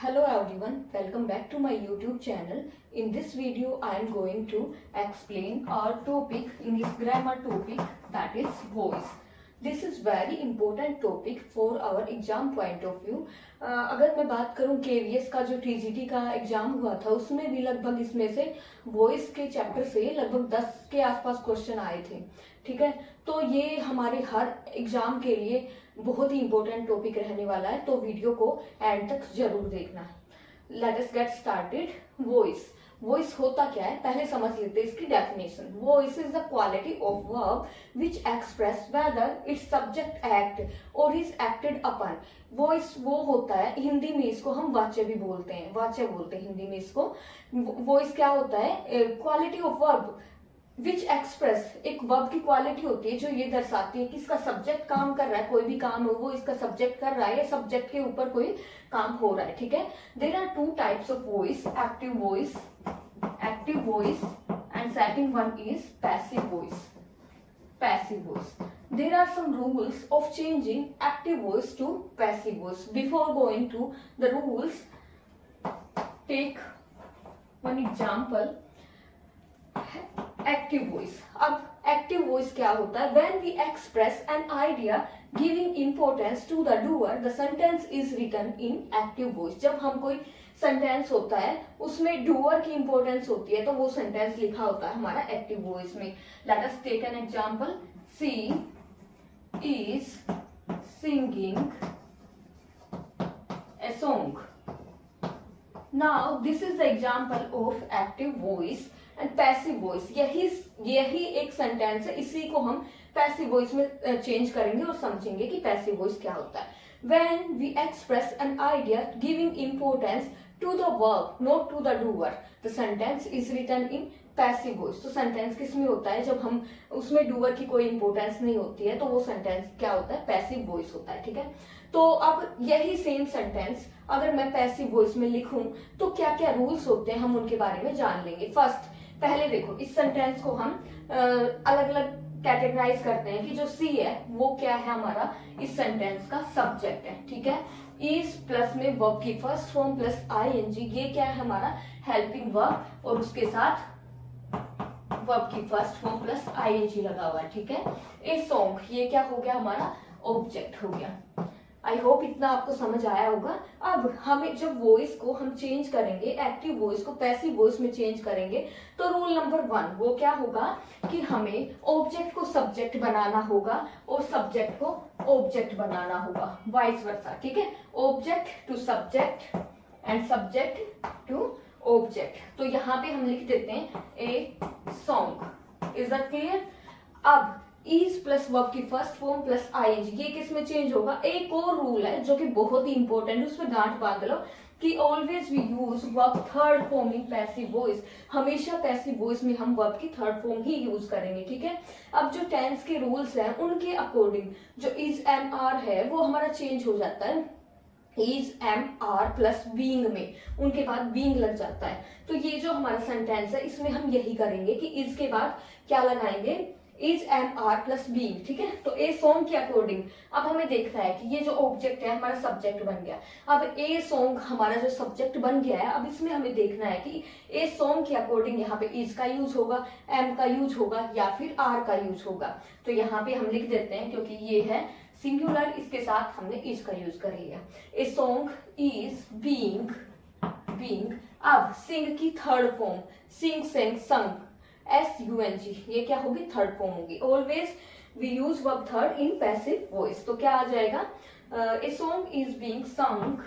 Hello everyone, welcome back to my YouTube channel. In this video I am going to explain our topic, English grammar topic, that is voice. This is very important topic for our exam point of view. अगर मैं बात करूं KVS का जो TGT का exam हुआ था उसमें भी लगभग इसमें से वॉइस के चैप्टर से लगभग 10 के आसपास क्वेश्चन आए थे. ठीक है, तो ये हमारे हर एग्जाम के लिए बहुत ही इंपॉर्टेंट टॉपिक रहने वाला है, तो वीडियो को एंड तक जरूर देखना है. Let us get started. Voice voice होता क्या है पहले समझ लेते हैं इसकी definition. Voice is the quality of verb which express whether it's subject act और इज एक्टेड अपन. वॉइस वो होता है, हिंदी में इसको हम वाच्य भी बोलते हैं, वाच्य बोलते हैं हिंदी में इसको. वॉइस क्या होता है? Quality of verb which express, एक वर्ब की क्वालिटी होती है जो ये दर्शाती है कि इसका सब्जेक्ट काम कर रहा है, कोई भी काम हो वो इसका सब्जेक्ट कर रहा है या सब्जेक्ट के ऊपर कोई काम हो रहा है. ठीक है, there are two types of voice, active voice and second one is passive voice. Passive voice. There are some rules of changing active voice to passive voice. Before going to the rules, take one example. Active voice. अब active voice क्या होता है? When we express an idea giving importance to the doer, the sentence is written in active voice. जब हम कोई sentence होता है उसमें डूअर की इंपॉर्टेंस होती है तो वो सेंटेंस लिखा होता है हमारा एक्टिव वॉइस में. Let us take an example. She is singing a song. Now this is the example of active voice and passive voice. यही एक सेंटेंस है, इसी को हम पैसिव वॉइस में चेंज करेंगे और समझेंगे कि पैसिव वॉइस क्या होता है. When we express an idea giving importance to the verb, not to the doer, the sentence is written in passive voice. तो सेंटेंस किस में होता है? जब हम उसमें डूअर की कोई इंपॉर्टेंस नहीं होती है तो वो सेंटेंस क्या होता है? पैसिव वॉइस होता है. ठीक है, तो अब यही सेम सेंटेंस अगर मैं पैसिव वॉइस में लिखूं तो क्या क्या रूल्स होते हैं हम उनके बारे में जान लेंगे. फर्स्ट, पहले देखो इस सेंटेंस को हम अलग अलग कैटेगराइज करते हैं कि जो सी है वो क्या है हमारा इस सेंटेंस का सब्जेक्ट है. ठीक है, इज प्लस में वर्ब की फर्स्ट फॉर्म प्लस आईएनजी, ये क्या है हमारा हेल्पिंग वर्ब और उसके साथ वर्ब की फर्स्ट फॉर्म प्लस आईएनजी लगा हुआ है. ठीक है, ए सॉन्ग, ये क्या हो गया हमारा ऑब्जेक्ट हो गया. आई होप इतना आपको समझ आया होगा. अब हमें जब वॉइस को हम चेंज करेंगे, एक्टिव वॉइस को पैसिव वॉइस में चेंज करेंगे, तो रूल नंबर 1 वो क्या होगा कि हमें ऑब्जेक्ट को सब्जेक्ट बनाना होगा और सब्जेक्ट को ऑब्जेक्ट बनाना होगा, वाइस वर्सा. ठीक है, object to subject and subject to object. तो यहाँ पे हम लिख देते हैं a song. Is that clear? अब इज प्लस वर्ब की फर्स्ट फॉर्म प्लस आईएनजी, ये किस में चेंज होगा? एक और रूल है जो कि बहुत ही इंपॉर्टेंट है, उसमें गांठ बांध लो कि always we use verb third form in passive voice. हमेशा पैसिव वॉइस में हम वर्ब की थर्ड फॉर्म ही यूज करेंगे. ठीक है, अब जो टेंस के रूल्स हैं उनके अकॉर्डिंग जो इज एम आर है वो हमारा चेंज हो जाता है. Is am are plus being में उनके बाद बीइंग लग जाता है. तो ये जो हमारा सेंटेंस है इसमें हम यही करेंगे कि इज के बाद क्या लगाएंगे? Is am are plus being. ठीक है, तो ए सॉन्ग के अकॉर्डिंग अब हमें देखना है कि ये जो ऑब्जेक्ट है हमारा सब्जेक्ट बन गया. अब ए सॉन्ग हमारा जो सब्जेक्ट बन गया है, अब इसमें हमें देखना है कि ए सॉन्ग के अकॉर्डिंग यहाँ पे इज का यूज होगा, एम का यूज होगा या फिर आर का यूज होगा. तो यहाँ पे हम लिख देते हैं क्योंकि ये है सिंगुलर, इसके साथ हमने इज का यूज कर लिया. ए सॉन्ग इज बीइंग. अब सिंग की थर्ड फॉर्म सिंग, सेंग, संग, SUNG, ये क्या होगी? थर्ड फॉर्म होगी. Always we use verb third in passive voice. तो क्या आ जाएगा? A song is being sung,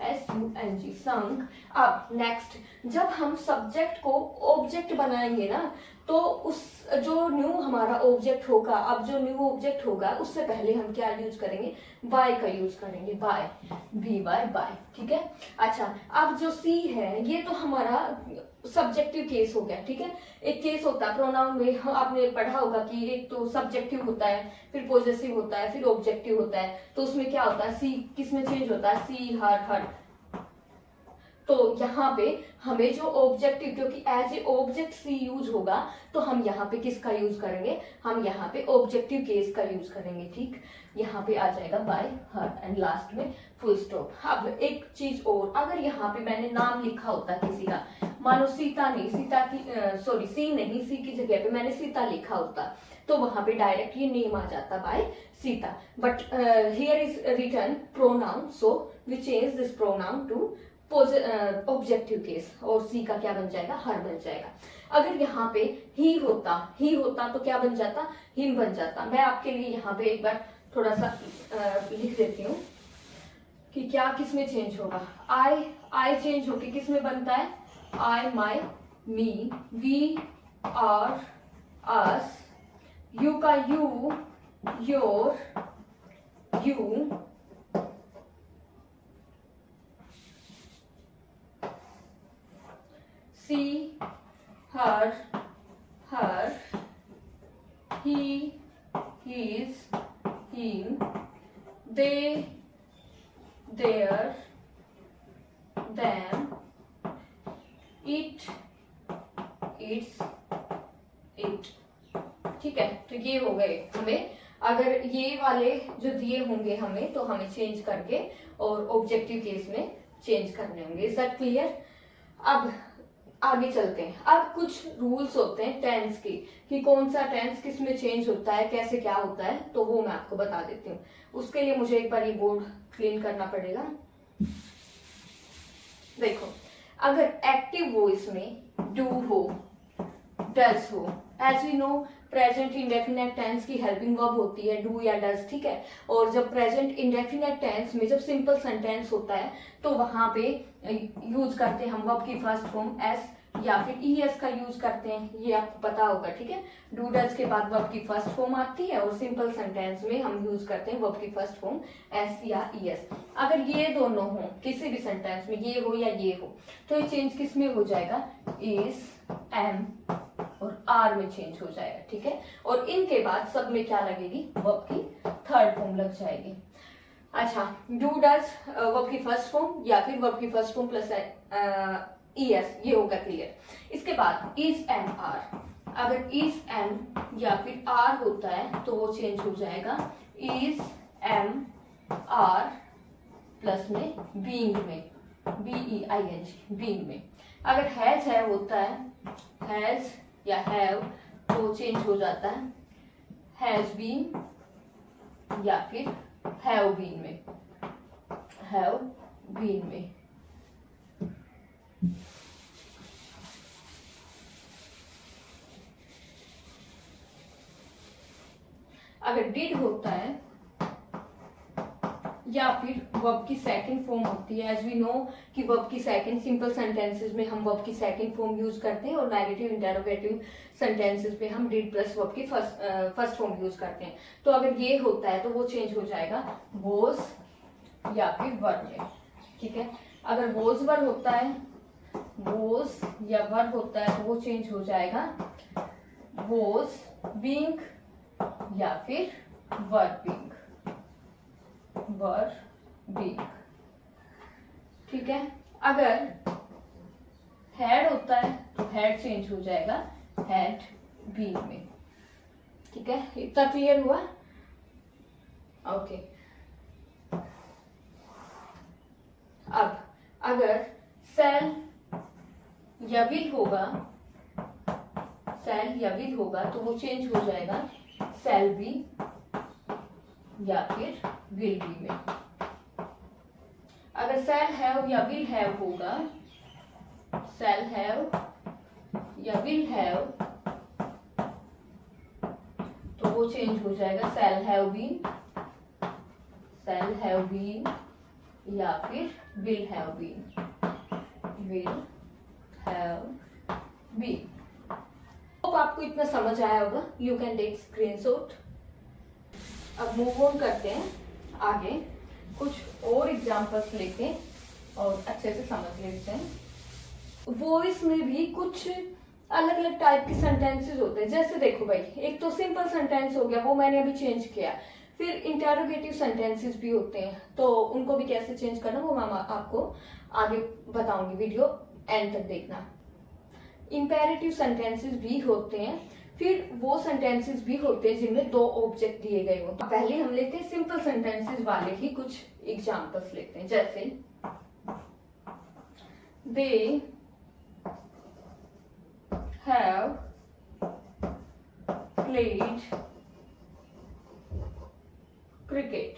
SUNG, संग. अब नेक्स्ट, जब हम सब्जेक्ट को ऑब्जेक्ट बनाएंगे ना तो उस जो न्यू हमारा ऑब्जेक्ट होगा, अब जो न्यू ऑब्जेक्ट होगा उससे पहले हम क्या यूज करेंगे? बाय का यूज करेंगे. By, B by by. ठीक है, अच्छा अब जो सी है ये तो हमारा सब्जेक्टिव केस हो गया. ठीक है, एक केस होता है प्रोनाउन में, आपने पढ़ा होगा कि एक तो सब्जेक्टिव होता है, फिर पॉजेसिव होता है, फिर ऑब्जेक्टिव होता है. तो उसमें क्या होता है? सी किस में चेंज होता है? सी, हर, हर. तो यहाँ पे हमें जो ऑब्जेक्टिव, क्योंकि as a object she use होगा, तो हम यहाँ पे किसका यूज करेंगे, हम यहाँ पे ऑब्जेक्टिव केस का यूज करेंगे। ठीक, यहाँ पे आ जाएगा बाय हर एंड लास्ट में फुल स्टॉप। अब एक चीज और, अगर यहाँ पे मैंने नाम लिखा होता किसी का, मानो सीता नहीं, सीता की सॉरी सी नहीं, सी की जगह पे मैंने सीता लिखा होता, तो वहां पे डायरेक्ट ये नेम आ जाता by Sita. But here is written pronoun, so we change this pronoun to objective case, और सी का क्या बन जाएगा, हर बन जाएगा। अगर यहाँ पे ही होता तो क्या बन जाता, हिम बन जाता। मैं आपके लिए यहाँ पे एक बार थोड़ा सा लिख देती हूँ कि क्या किसमें चेंज होगा। आई चेंज होके किसमें बनता है, I, my, me, we, our, us, you का you, your, you, she, her, he, his, him, they, their, them, it, its, it। ठीक है, तो ये हो गए हमें। अगर ये वाले जो दिए होंगे हमें, तो हमें चेंज करके और ऑब्जेक्टिव केस में चेंज करने होंगे। Is that clear? अब आगे चलते हैं। अब कुछ रूल्स होते हैं टेंस के, कि कौन सा टेंस किस में चेंज होता है, कैसे क्या होता है, तो वो मैं आपको बता देती हूँ। उसके लिए मुझे एक बार ये बोर्ड क्लीन करना पड़ेगा। देखो, अगर एक्टिव वॉइस में डू हो, डज हो, as we know present indefinite tense की हेल्पिंग वर्ब होती है डू या डज, ठीक है। और जब प्रेजेंट इंडेफिनेट टेंस में जब सिंपल सेंटेंस होता है, तो वहां पे यूज करते हैं हम वर्ब की फर्स्ट फॉर्म एस या फिर ईएस का यूज करते हैं, ये आपको पता होगा, ठीक है। डू डज के बाद वर्ब की फर्स्ट फॉर्म आती है, और सिंपल सेंटेंस में हम यूज करते हैं वर्ब की फर्स्ट फॉर्म एस या ईएस। अगर ये दोनों हो किसी भी सेंटेंस में, ये हो या ये हो, तो ये चेंज किस में हो जाएगा, इज, एम और आर में चेंज हो जाएगा, ठीक है। और इनके बाद सब में क्या लगेगी, वर्ब की थर्ड फॉर्म लग जाएगी। अच्छा, डू डज वर्ब की फर्स्ट फॉर्म या फिर वर्ब की फर्स्ट फॉर्म प्लस ईएस, ये होगा क्लियर। इसके बाद इज, एम, आर। अगर इज, एम या फिर आर होता है तो वो चेंज हो जाएगा इज, एम, आर प्लस में बीइंग में, BEING, बीइंग में। अगर हैज है होता है, हैज या हैव, तो चेंज हो जाता है हैज बीन या फिर हैव बीन में, हैव बीन में। अगर डिड होता है या फिर वर्ब की सेकंड फॉर्म होती है, एज वी नो कि वर्ब की सेकंड, सिंपल सेंटेंसेस में हम वर्ब की सेकंड फॉर्म यूज करते हैं, और नेगेटिव इंटरोगेटिव सेंटेंसेस में हम डिड प्लस वर्ब की फर्स्ट फॉर्म यूज करते हैं। तो अगर ये होता है तो वो चेंज हो जाएगा वॉज या फिर वर में, ठीक है। अगर वॉज वर होता है, वॉज या वर होता है, तो वो चेंज हो जाएगा वॉज बीइंग या फिर वर बीइंग, वर बीइंग, ठीक है। अगर हैड होता है तो हैड चेंज हो जाएगा हैड बीइंग में, ठीक है। इतना क्लियर हुआ? ओके। अब अगर सेल या विल होगा, सेल या विल होगा, तो वो चेंज हो जाएगा सेल बी या फिर विल बी में। अगर सेल हैव या विल हैव होगा, सेल हैव या विल हैव, तो वो चेंज हो जाएगा shall have been, shall have been या फिर will have been, will have been. तो आपको इतना समझ आया होगा, यू कैन टेक स्क्रीनशॉट। अब मूव ऑन करते हैं आगे, कुछ और एग्जांपल्स लेके और अच्छे से समझ लेते हैं। वॉइस में भी कुछ अलग अलग टाइप के सेंटेंसेस होते हैं। जैसे देखो भाई, एक तो सिंपल सेंटेंस हो गया, वो मैंने अभी चेंज किया। फिर इंटेरोगेटिव सेंटेंसेस भी होते हैं, तो उनको भी कैसे चेंज करना वो मैं आपको आगे बताऊंगी, वीडियो एंड तक देखना। इंपेरेटिव सेंटेंसेस भी होते हैं, फिर वो सेंटेंसेस भी होते हैं जिनमें दो ऑब्जेक्ट दिए गए हो। पहले हम लेते हैं सिंपल सेंटेंसेस वाले ही कुछ एग्जांपल्स लेते हैं, जैसे they have played cricket.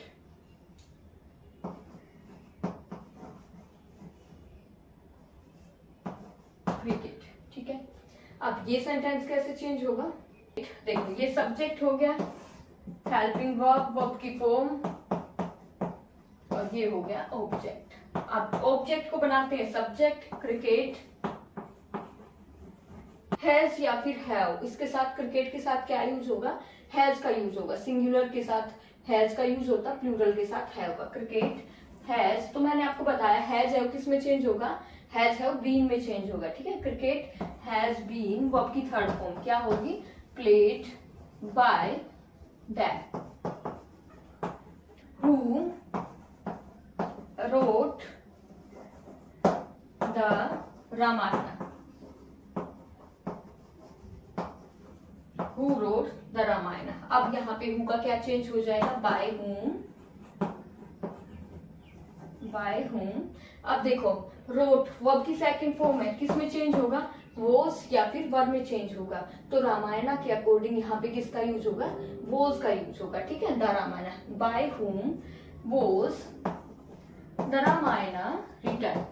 Cricket, ठीक है। अब ये सेंटेंस कैसे चेंज होगा, देखो ये सब्जेक्ट हो गया, हेल्पिंग वर्ब, वर्ब की फॉर्म, और ये हो गया ऑब्जेक्ट। अब ऑब्जेक्ट को बनाते हैं सब्जेक्ट, क्रिकेट, हैज या फिर हैव, इसके साथ क्रिकेट के साथ क्या यूज होगा, हैज का यूज होगा। सिंगुलर के साथ हैज का यूज होता, प्लूरल के साथ हैव का। क्रिकेट हैज, तो मैंने आपको बताया हैज हैव किस में चेंज होगा, हैज हैव बीन में चेंज होगा, ठीक है। क्रिकेट हैज बीन, वर्ब की थर्ड फॉर्म क्या होगी, played by them, who wrote the Ramayana, who wrote the Ramayana. अब यहाँ पे हु का क्या चेंज हो जाएगा, बाय whom, बाय whom। अब देखो रोट वर्ब की सेकंड फॉर्म है, किस में चेंज होगा, वॉज या फिर वर में चेंज होगा। तो रामायण के अकॉर्डिंग यहाँ पे किसका यूज होगा, वॉज का यूज होगा, ठीक है। The Ramayana, by whom was the Ramayana written,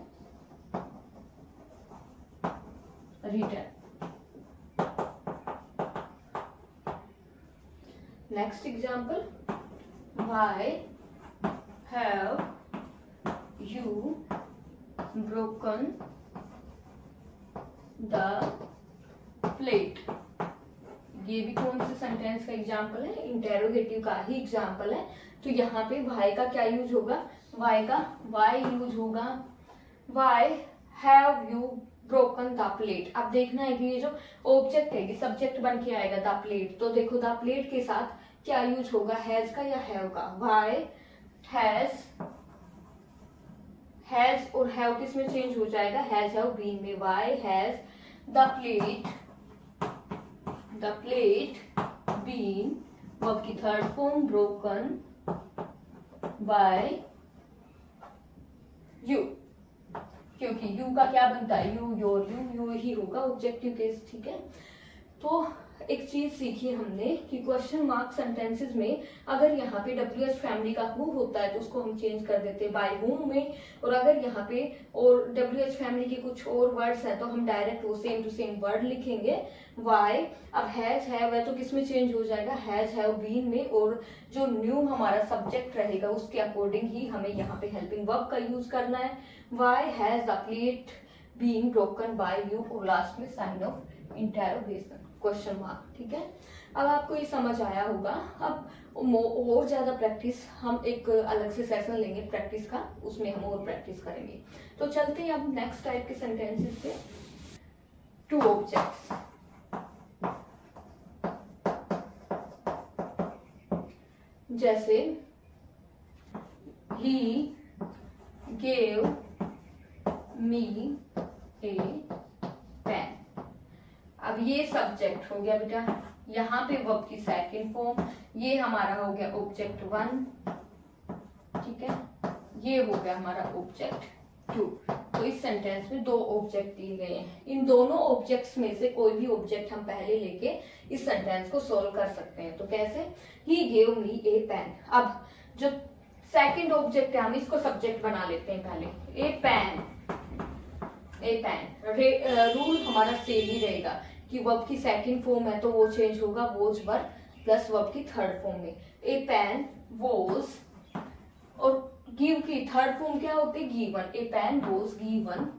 written. Next example, why have you broken the plate? ये भी कौन से सेंटेंस का एग्जाम्पल है, इंटेरोगेटिव का ही एग्जाम्पल है। तो यहाँ पे why का क्या यूज होगा, why का why यूज होगा, why have you broken the plate. अब देखना है कि ये जो ऑब्जेक्ट है ये सब्जेक्ट बन के आएगा द प्लेट, तो देखो द प्लेट के साथ क्या यूज होगा, हैज का या हैव का। वाई हैज, हैज और हैव किस में चेंज हो जाएगा, हैज हैव बीन में। Why has the plate, the plate been, verb की third form broken by you, क्योंकि यू का क्या बनता है, यू, योर, यू ही होगा ऑब्जेक्टिव केस, ठीक है। तो एक चीज सीखी हमने कि क्वेश्चन मार्क सेंटेंसेस में अगर यहाँ पे WH फैमिली का हु होता है तो उसको हम चेंज कर देते हैं बाय whom में, और अगर यहाँ पे और WH फैमिली के कुछ और वर्ड्स हैं तो हम डायरेक्ट वो सेम टू सेम वर्ड लिखेंगे वाई। अब हैज हैव है तो किस में चेंज हो जाएगा, हैज हैव बीन में, और जो न्यू हमारा सब्जेक्ट रहेगा उसके अकॉर्डिंग ही हमें यहाँ पे हेल्पिंग वर्ब का यूज करना है। Why has the plate been broken by you, और लास्ट में sign of interrogation question mark, ठीक है। अब आपको ये समझ आया होगा। अब और ज्यादा प्रैक्टिस हम एक अलग से सेशन लेंगे प्रैक्टिस का, उसमें हम और प्रैक्टिस करेंगे। तो चलते हैं अब नेक्स्ट टाइप के सेंटेंसेस पे। टू ऑब्जेक्ट्स, जैसे he gave me a pen. अब ये सब्जेक्ट हो गया बेटा, यहाँ पे वर्ब की सेकंड फॉर्म, ये हमारा हो गया ऑब्जेक्ट 1, ठीक है। ये हो गया हमारा ऑब्जेक्ट 2। तो इस सेंटेंस में दो ऑब्जेक्ट दिए गए हैं, इन दोनों ऑब्जेक्ट्स में से कोई भी ऑब्जेक्ट हम पहले लेके इस सेंटेंस को सोल्व कर सकते हैं। तो कैसे, he gave me a pen. अब जो सेकंड ऑब्जेक्ट है हम इसको सब्जेक्ट बना लेते हैं पहले, ए पेन, ए पेन। रूल हमारा सेम ही रहेगा कि वर्ब की सेकंड फॉर्म है तो वो चेंज होगा वॉज वर प्लस वर्ब की थर्ड फॉर्म में। ए पेन वॉज, और गिव की थर्ड फॉर्म क्या होती है, given. A pen was given,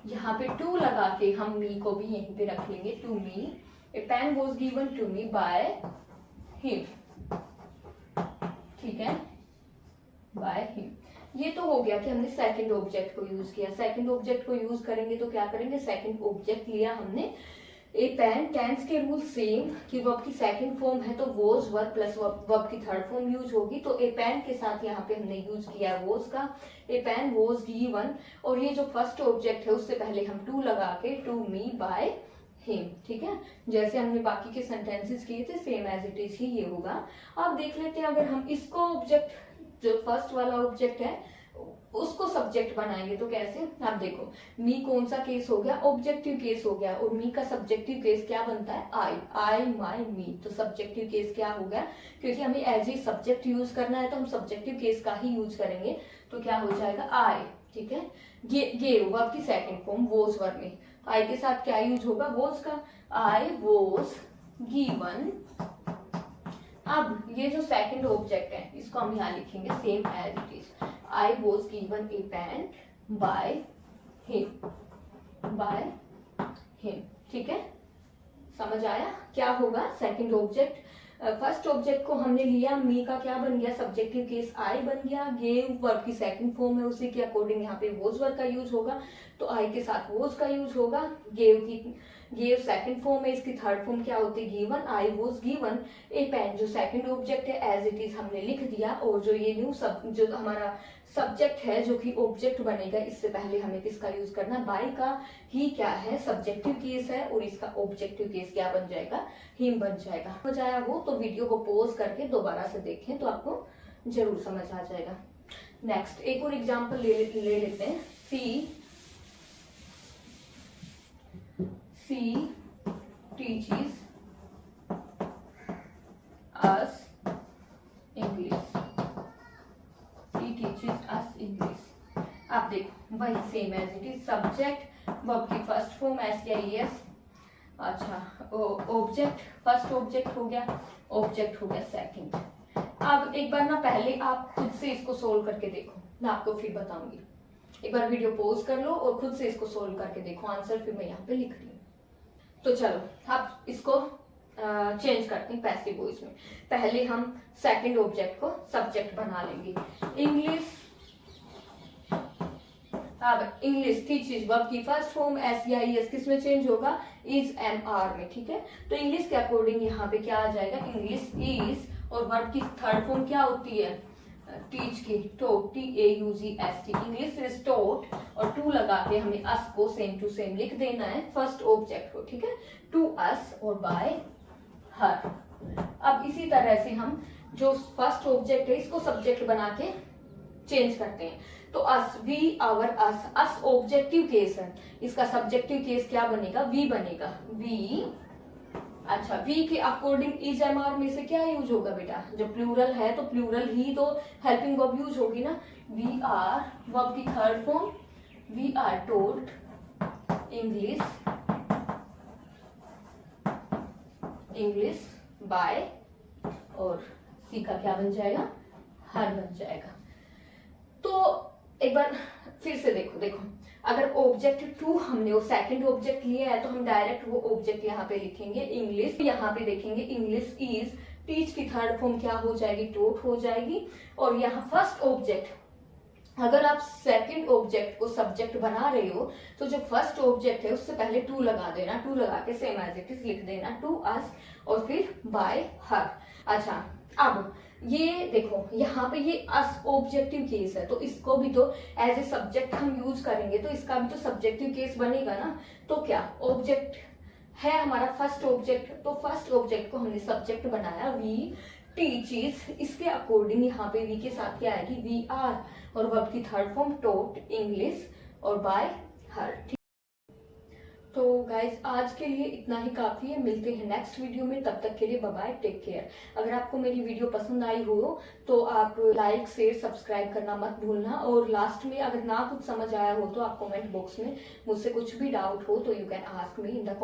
यहाँ पे टू लगा के हम मी को भी यहीं पे रख लेंगे, to me. A pen was given to me by him, ठीक है, बाय हिम। ये तो हो गया कि हमने सेकंड ऑब्जेक्ट को यूज किया। सेकंड ऑब्जेक्ट को यूज करेंगे तो क्या करेंगे, सेकंड ऑब्जेक्ट लिया हमने ए पेन, टेंस के रूल सेम कि वर्ब की सेकंड फॉर्म है तो वोज वर्ब प्लस वर्ब की थर्ड फॉर्म यूज होगी। तो ए पेन के साथ यहाँ पे हमने यूज किया है वोज का, ए पेन वोज गिवन, और ये जो फर्स्ट ऑब्जेक्ट है उससे पहले हम टू लगा के टू मी बाय हिम, ठीक है, जैसे हमने बाकी के सेंटेंसेस किए थे सेम एज इट इज ही ये होगा। अब देख लेते हैं, अगर हम इसको ऑब्जेक्ट जो फर्स्ट वाला ऑब्जेक्ट है उसको सब्जेक्ट बनाएंगे तो कैसे। आप देखो, मी कौन सा केस हो गया, ऑब्जेक्टिव केस हो गया, और मी का सब्जेक्टिव केस क्या बनता है, आई माई मी। तो सब्जेक्टिव केस क्या हो गया, क्योंकि हमें एज ए सब्जेक्ट यूज करना है तो हम सब्जेक्टिव केस का ही यूज करेंगे, तो क्या हो जाएगा आई, ठीक है। गेव वर्ब की सेकंड फॉर्म वोज वर्ब में आई के साथ क्या यूज होगा, वोज का, आई वोज गिवन। अब ये जो सेकंड ऑब्जेक्ट है इसको हम यहाँ लिखेंगे same as it is, I was given a pen by him, ठीक है, समझ आया क्या होगा। सेकंड ऑब्जेक्ट, फर्स्ट ऑब्जेक्ट को हमने लिया, मी का क्या बन गया, सब्जेक्टिव केस आई बन गया, गेव वर्ब की सेकंड फॉर्म है उसी के अकॉर्डिंग यहाँ पे वोज वर्ब का यूज होगा, तो आई के साथ वोज का यूज होगा। गेव सेकंड फॉर्म है, इसकी थर्ड फॉर्म क्या होती है, given, I was given a pen, जो सेकंड ऑब्जेक्ट है एज इट इज हमने लिख दिया, और जो ये न्यू जो हमारा सब्जेक्ट है जो कि ऑब्जेक्ट बनेगा, इससे पहले हमें किसका यूज करना, बाय का ही क्या है, सब्जेक्टिव केस है, और इसका ऑब्जेक्टिव केस क्या बन जाएगा, हिम बन जाएगा। समझ आया हो तो वीडियो को पॉज करके दोबारा से देखें तो आपको जरूर समझ आ जाएगा। नेक्स्ट एक और एग्जाम्पल ले लेते हैं, सी teaches us English, she teaches us English। आप देखो वही same as it is, subject verb की फर्स्ट फॉर्म SIES, अच्छा ऑब्जेक्ट, फर्स्ट ऑब्जेक्ट हो गया, ऑब्जेक्ट हो गया सेकंड। अब एक बार ना पहले आप खुद से इसको सोल्व करके देखो, मैं आपको फिर बताऊंगी। एक बार वीडियो पॉज कर लो और खुद से इसको सोल्व करके देखो, आंसर फिर मैं यहाँ पे लिख रही हूँ। तो चलो आप इसको चेंज करते हैं पैसिव वॉइस में। पहले हम सेकंड ऑब्जेक्ट को सब्जेक्ट बना लेंगे, इंग्लिश। अब इंग्लिश टीचेस वर्ब की फर्स्ट फॉर्म SEIS किस में चेंज होगा, इज MR में, ठीक है। तो इंग्लिश के अकॉर्डिंग यहाँ पे क्या आ जाएगा, इंग्लिश इज, और वर्ब की थर्ड फॉर्म क्या होती है, टीच की, taught, TAUGST, English is taught, और टू लगा के हमें अस को सेम टू सेम लिख देना है फर्स्ट ऑब्जेक्ट को, ठीक है, टू अस और बाय हर। अब इसी तरह से हम जो फर्स्ट ऑब्जेक्ट है इसको सब्जेक्ट बना के चेंज करते हैं, तो us, we, our, us objective case है, इसका सब्जेक्टिव केस क्या बनेगा, वी बनेगा, वी। अच्छा, वी के अकॉर्डिंग इज MR में से क्या यूज होगा बेटा, जब प्लूरल है तो प्लूरल ही तो हेल्पिंग वर्ब यूज होगी ना, वी आर, वर्ब की third form, we are told English by, और सी का क्या बन जाएगा, हर बन जाएगा। तो एक बार फिर से देखो, अगर ऑब्जेक्ट टू हमने वो सेकंड ऑब्जेक्ट लिया है तो हम डायरेक्ट वो ऑब्जेक्ट यहाँ पे लिखेंगे इंग्लिश, यहाँ पे देखेंगे इंग्लिश इज, टीच की थर्ड फॉर्म क्या हो जाएगी, टोट हो जाएगी, और यहाँ फर्स्ट ऑब्जेक्ट, अगर आप सेकंड ऑब्जेक्ट को सब्जेक्ट बना रहे हो तो जो फर्स्ट ऑब्जेक्ट है उससे पहले टू लगा देना, टू लगा के सेम एज इट इज लिख देना, टू अस, और फिर बाय हर। अच्छा, अब ये देखो यहाँ पे ये अस ऑब्जेक्टिव केस है, तो इसको भी तो एज ए सब्जेक्ट हम यूज करेंगे, तो इसका भी तो सब्जेक्टिव केस बनेगा ना। तो क्या ऑब्जेक्ट है हमारा फर्स्ट ऑब्जेक्ट, तो फर्स्ट ऑब्जेक्ट को हमने सब्जेक्ट बनाया, वी टीचेस, इसके अकॉर्डिंग यहाँ पे वी के साथ क्या आएगी, वी आर, और वर्ब की थर्ड फॉर्म टॉट इंग्लिश, और बाय हर। तो गाइज आज के लिए इतना ही काफी है, मिलते हैं नेक्स्ट वीडियो में, तब तक के लिए बाय बाय, टेक केयर। अगर आपको मेरी वीडियो पसंद आई हो तो आप लाइक शेयर सब्सक्राइब करना मत भूलना, और लास्ट में अगर ना कुछ समझ आया हो तो आप कमेंट बॉक्स में मुझसे कुछ भी डाउट हो तो you can ask me in the